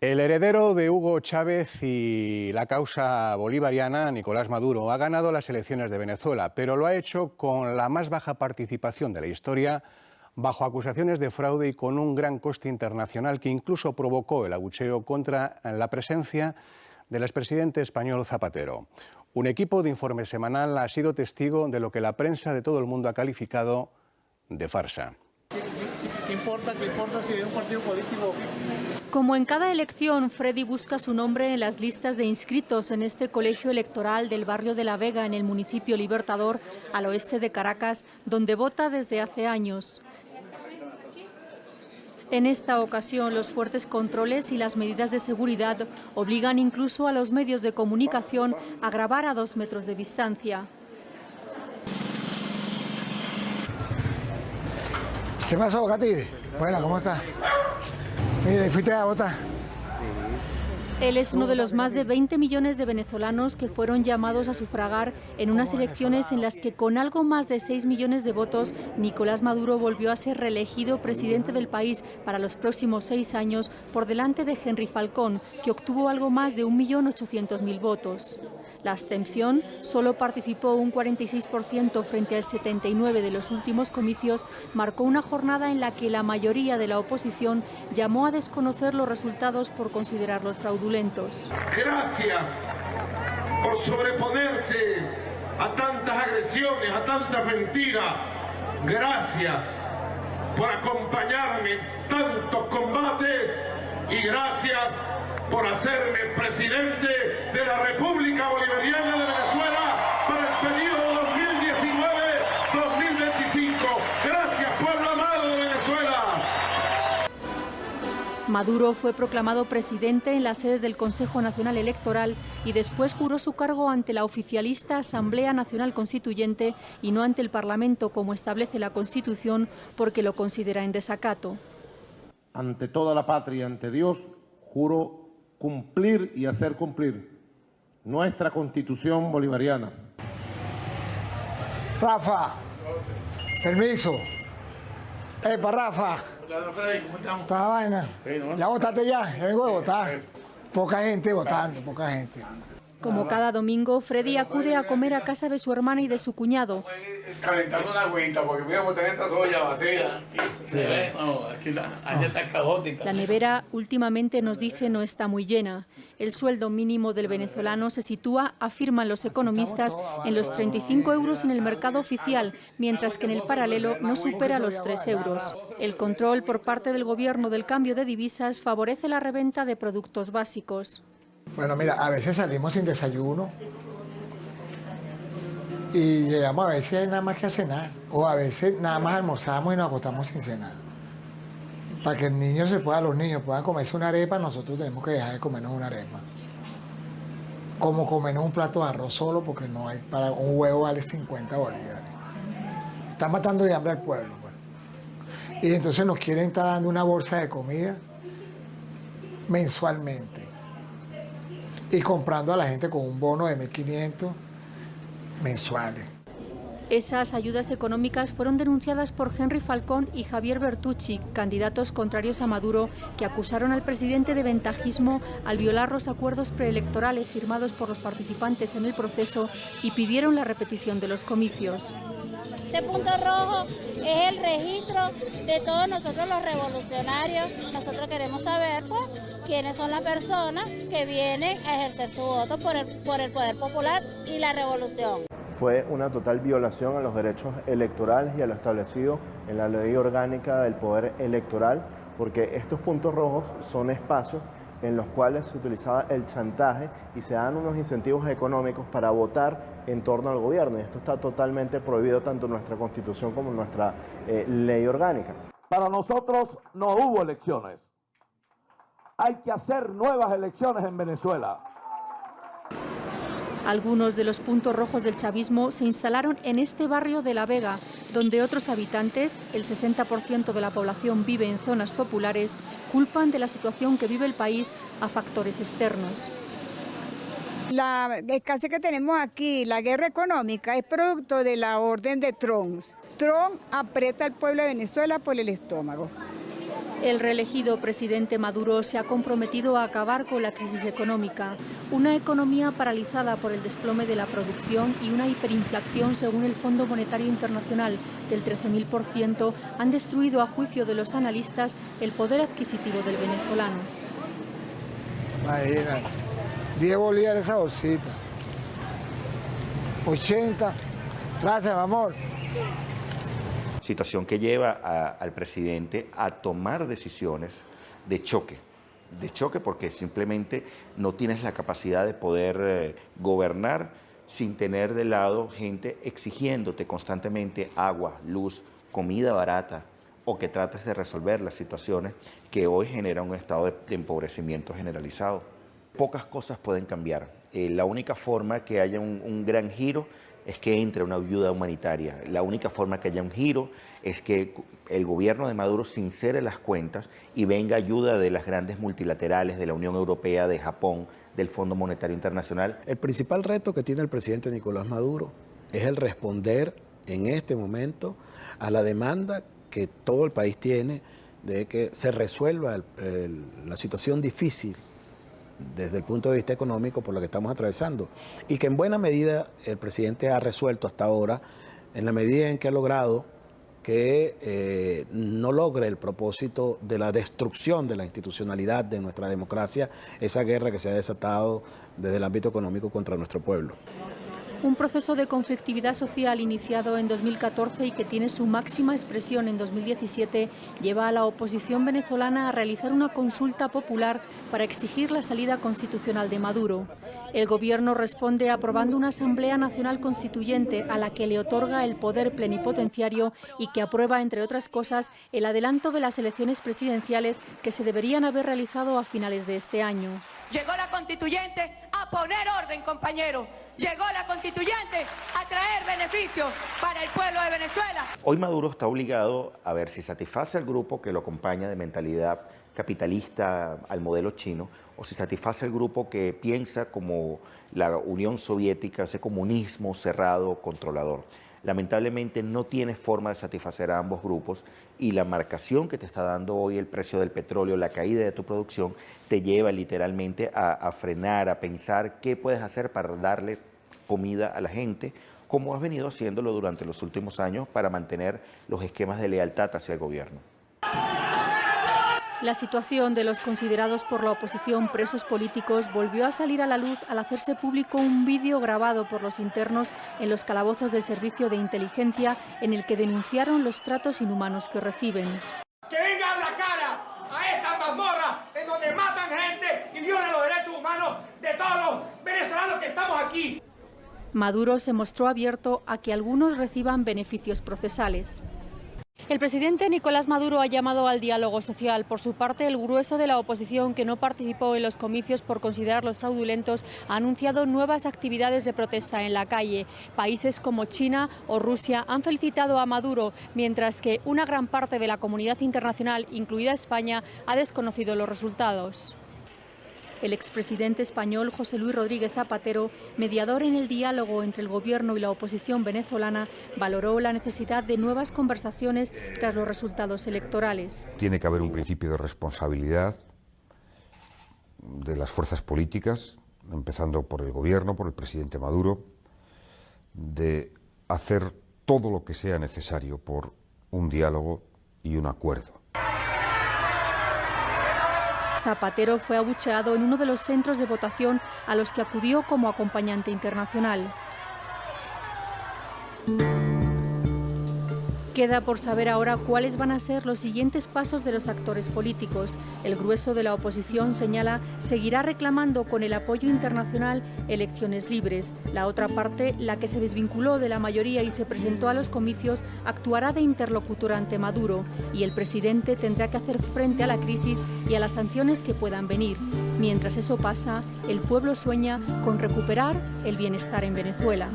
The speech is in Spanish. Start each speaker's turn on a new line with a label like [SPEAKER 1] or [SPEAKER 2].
[SPEAKER 1] El heredero de Hugo Chávez y la causa bolivariana, Nicolás Maduro, ha ganado las elecciones de Venezuela, pero lo ha hecho con la más baja participación de la historia, bajo acusaciones de fraude y con un gran coste internacional que incluso provocó el abucheo contra la presencia del expresidente español Zapatero. Un equipo de Informe Semanal ha sido testigo de lo que la prensa de todo el mundo ha calificado de farsa.
[SPEAKER 2] ¿Qué importa si es un partido político?
[SPEAKER 3] Como en cada elección, Freddy busca su nombre en las listas de inscritos en este colegio electoral del barrio de La Vega, en el municipio Libertador, al oeste de Caracas, donde vota desde hace años. En esta ocasión, los fuertes controles y las medidas de seguridad obligan incluso a los medios de comunicación a grabar a 2 metros de distancia.
[SPEAKER 4] ¿Qué pasó, Catire? Bueno, ¿cómo estás? Mire, ¿fuiste a votar?
[SPEAKER 3] Él es uno de los más de 20 millones de venezolanos que fueron llamados a sufragar en unas elecciones en las que, con algo más de 6 millones de votos, Nicolás Maduro volvió a ser reelegido presidente del país para los próximos 6 años por delante de Henry Falcón, que obtuvo algo más de 1.800.000 votos. La abstención solo participó un 46% frente al 79% de los últimos comicios, marcó una jornada en la que la mayoría de la oposición llamó a desconocer los resultados por considerarlos fraudulentos.
[SPEAKER 5] Gracias por sobreponerse a tantas agresiones, a tantas mentiras. Gracias por acompañarme en tantos combates y gracias por hacerme presidente de la República Bolivariana de Venezuela para el periodo 2019-2025. Gracias, pueblo amado de Venezuela.
[SPEAKER 3] Maduro fue proclamado presidente en la sede del Consejo Nacional Electoral y después juró su cargo ante la oficialista Asamblea Nacional Constituyente y no ante el Parlamento, como establece la Constitución, porque lo considera en desacato.
[SPEAKER 6] Ante toda la patria, ante Dios, juro cumplir y hacer cumplir nuestra Constitución bolivariana.
[SPEAKER 4] Rafa, permiso. Epa, Rafa.
[SPEAKER 2] ¿Cómo estamos?
[SPEAKER 4] ¿Toda la vaina?
[SPEAKER 2] Sí, ¿no?
[SPEAKER 4] ¿Ya votaste ya? Ya vengo de votar. Poca gente votando, poca gente.
[SPEAKER 3] Como cada domingo, Freddy acude a comer a casa de su hermana y de su cuñado.
[SPEAKER 2] Calentando una agüita, porque voy a botar esta soya vacía.
[SPEAKER 4] Sí.
[SPEAKER 2] No, aquí allá está caótica.
[SPEAKER 3] La nevera últimamente, nos dice, no está muy llena. El sueldo mínimo del venezolano se sitúa, afirman los economistas, en los 35 euros en el mercado oficial, mientras que en el paralelo no supera los 3 euros. El control por parte del gobierno del cambio de divisas favorece la reventa de productos básicos.
[SPEAKER 4] Bueno, mira, a veces salimos sin desayuno y llegamos a veces nada más que a cenar, o a veces nada más almorzamos y nos acostamos sin cenar. Para que el niño los niños puedan comerse una arepa, nosotros tenemos que dejar de comernos una arepa. Como comernos un plato de arroz solo, porque no hay, para un huevo vale 50 bolívares. Están matando de hambre al pueblo, pues. Y entonces nos quieren estar dando una bolsa de comida mensualmente. Y comprando a la gente con un bono de 1.500 mensuales.
[SPEAKER 3] Esas ayudas económicas fueron denunciadas por Henry Falcón y Javier Bertucci, candidatos contrarios a Maduro, que acusaron al presidente de ventajismo al violar los acuerdos preelectorales firmados por los participantes en el proceso y pidieron la repetición de los comicios.
[SPEAKER 7] Este punto rojo es el registro de todos nosotros los revolucionarios. Nosotros queremos saber, pues, quiénes son las personas que vienen a ejercer su voto por el poder popular y la revolución.
[SPEAKER 8] Fue una total violación a los derechos electorales y a lo establecido en la ley orgánica del poder electoral, porque estos puntos rojos son espacios en los cuales se utilizaba el chantaje y se dan unos incentivos económicos para votar en torno al gobierno. Y esto está totalmente prohibido tanto en nuestra Constitución como en nuestra ley orgánica.
[SPEAKER 6] Para nosotros no hubo elecciones. Hay que hacer nuevas elecciones en Venezuela.
[SPEAKER 3] Algunos de los puntos rojos del chavismo se instalaron en este barrio de La Vega, donde otros habitantes, el 60% de la población vive en zonas populares, culpan de la situación que vive el país a factores externos.
[SPEAKER 9] La escasez que tenemos aquí, la guerra económica, es producto de la orden de Trump. Trump aprieta al pueblo de Venezuela por el estómago.
[SPEAKER 3] El reelegido presidente Maduro se ha comprometido a acabar con la crisis económica, una economía paralizada por el desplome de la producción y una hiperinflación, según el Fondo Monetario Internacional, del 13.000%, han destruido, a juicio de los analistas, el poder adquisitivo del venezolano.
[SPEAKER 4] Imagínate, 10 bolívares esa bolsita, 80, gracias, amor.
[SPEAKER 10] Situación que lleva al presidente a tomar decisiones de choque porque simplemente no tienes la capacidad de poder gobernar sin tener de lado gente exigiéndote constantemente agua, luz, comida barata, o que trates de resolver las situaciones que hoy generan un estado de empobrecimiento generalizado. Pocas cosas pueden cambiar. La única forma que haya un gran giro es que entre una ayuda humanitaria. La única forma que haya un giro es que el gobierno de Maduro sincere las cuentas y venga ayuda de las grandes multilaterales, de la Unión Europea, de Japón, del Fondo Monetario Internacional.
[SPEAKER 11] El principal reto que tiene el presidente Nicolás Maduro es el responder en este momento a la demanda que todo el país tiene de que se resuelva la situación difícil desde el punto de vista económico por la que estamos atravesando, y que en buena medida el presidente ha resuelto hasta ahora, en la medida en que ha logrado que no logre el propósito de la destrucción de la institucionalidad de nuestra democracia, esa guerra que se ha desatado desde el ámbito económico contra nuestro pueblo.
[SPEAKER 3] Un proceso de conflictividad social iniciado en 2014 y que tiene su máxima expresión en 2017 lleva a la oposición venezolana a realizar una consulta popular para exigir la salida constitucional de Maduro. El gobierno responde aprobando una Asamblea Nacional Constituyente a la que le otorga el poder plenipotenciario y que aprueba, entre otras cosas, el adelanto de las elecciones presidenciales que se deberían haber realizado a finales de este año.
[SPEAKER 12] Llegó la constituyente a poner orden, compañero. Llegó la constituyente a traer beneficios para el pueblo de Venezuela.
[SPEAKER 10] Hoy Maduro está obligado a ver si satisface al grupo que lo acompaña de mentalidad capitalista al modelo chino, o si satisface al grupo que piensa como la Unión Soviética, ese comunismo cerrado, controlador. Lamentablemente no tiene forma de satisfacer a ambos grupos, y la marcación que te está dando hoy el precio del petróleo, la caída de tu producción, te lleva literalmente a frenar, a pensar qué puedes hacer para darle comida a la gente, como has venido haciéndolo durante los últimos años para mantener los esquemas de lealtad hacia el gobierno.
[SPEAKER 3] La situación de los considerados por la oposición presos políticos volvió a salir a la luz al hacerse público un vídeo grabado por los internos en los calabozos del Servicio de Inteligencia, en el que denunciaron los tratos inhumanos que reciben.
[SPEAKER 5] ¡Que vengan la cara a esta mazmorra en donde matan gente y violan los derechos humanos de todos los venezolanos que estamos aquí!
[SPEAKER 3] Maduro se mostró abierto a que algunos reciban beneficios procesales. El presidente Nicolás Maduro ha llamado al diálogo social. Por su parte, el grueso de la oposición, que no participó en los comicios por considerarlos fraudulentos, ha anunciado nuevas actividades de protesta en la calle. Países como China o Rusia han felicitado a Maduro, mientras que una gran parte de la comunidad internacional, incluida España, ha desconocido los resultados. El expresidente español José Luis Rodríguez Zapatero, mediador en el diálogo entre el gobierno y la oposición venezolana, valoró la necesidad de nuevas conversaciones tras los resultados electorales.
[SPEAKER 13] Tiene que haber un principio de responsabilidad de las fuerzas políticas, empezando por el gobierno, por el presidente Maduro, de hacer todo lo que sea necesario por un diálogo y un acuerdo.
[SPEAKER 3] Zapatero fue abucheado en uno de los centros de votación a los que acudió como acompañante internacional. Queda por saber ahora cuáles van a ser los siguientes pasos de los actores políticos. El grueso de la oposición señala seguirá reclamando con el apoyo internacional elecciones libres. La otra parte, la que se desvinculó de la mayoría y se presentó a los comicios, actuará de interlocutor ante Maduro, y el presidente tendrá que hacer frente a la crisis y a las sanciones que puedan venir. Mientras eso pasa, el pueblo sueña con recuperar el bienestar en Venezuela.